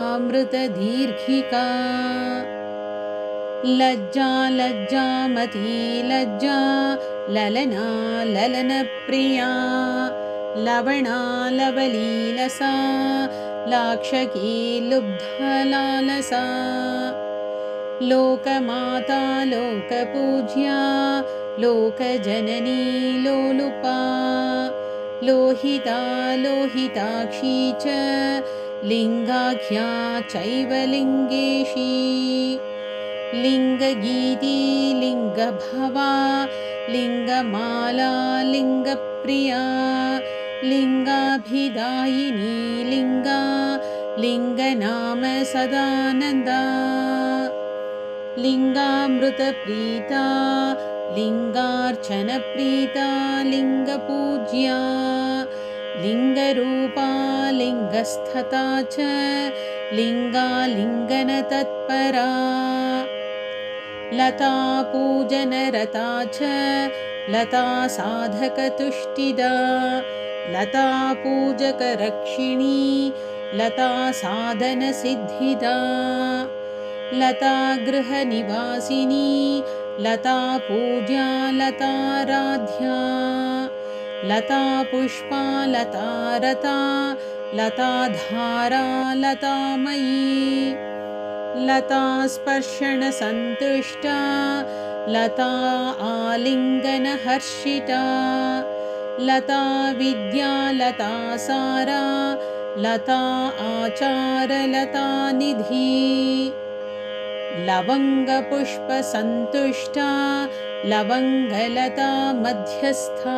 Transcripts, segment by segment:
अमृतदीर्घिका लज्जा लज्जामती लज्जा ललना ललनप्रिया लवणा लवलीलसा लाक्षकी लुब्धलालसा लोकमाता लोकपूज्या लोकजननी लोलुपा लोहिता लोहिताक्षी च लिङ्गाख्या चैव लिङ्गेशी लिङ्गगीती लिङ्गभवा लिङ्गमाला लिङ्गप्रिया लिङ्गाभिदायिनी लिङ्गा लिङ्गनाम सदानन्दा लिङ्गामृतप्रीता लिङ्गार्चनप्रीता लिङ्गपूज्या लिङ्गरूपा लिङ्गस्थता च लिङ्गालिङ्गनतत्परा लता पूजनरता च लता साधकतुष्टिदा लता पूजकरक्षिणी लता साधनसिद्धिदा लता गृहनिवासिनी लता पूज्या लताराध्या लता पुष्पा लता रता लता धारा लतामयी लता स्पर्शनसन्तुष्टा लता आलिङ्गनहर्षिता लता विद्या लता सारा लता आचारलता निधि लवङ्गपुष्पसन्तुष्टा लवङ्गलता मध्यस्था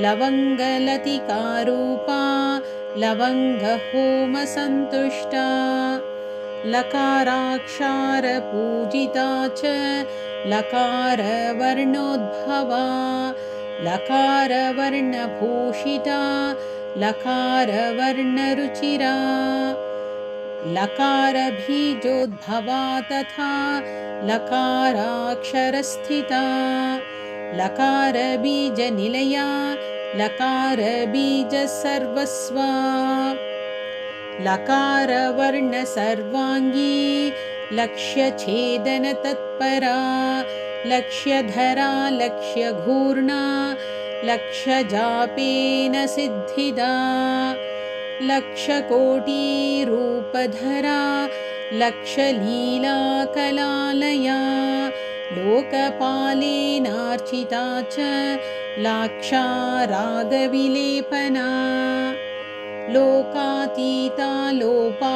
लवङ्गलतिकारूपा लवङ्गहोमसन्तुष्टा लकाराक्षरपूजिता च लकारवर्णोद्भवा लकारवर्णभूषिता लकारवर्णरुचिरा लकारबीजोद्भवा तथा लकाराक्षरस्थिता लकारबीजनिलया लकारबीजसर्वस्वा लकारवर्णसर्वाङ्गी लक्ष्यछेदनतत्परा लक्ष्यधरा लक्ष्यघूर्णा लक्ष्यजापेन सिद्धिदा लक्षकोटिरूपधरा लक्षलीलाकलालया लोकपालेनार्चिता च लाक्षा रागविलेपना लोकातीता लोपा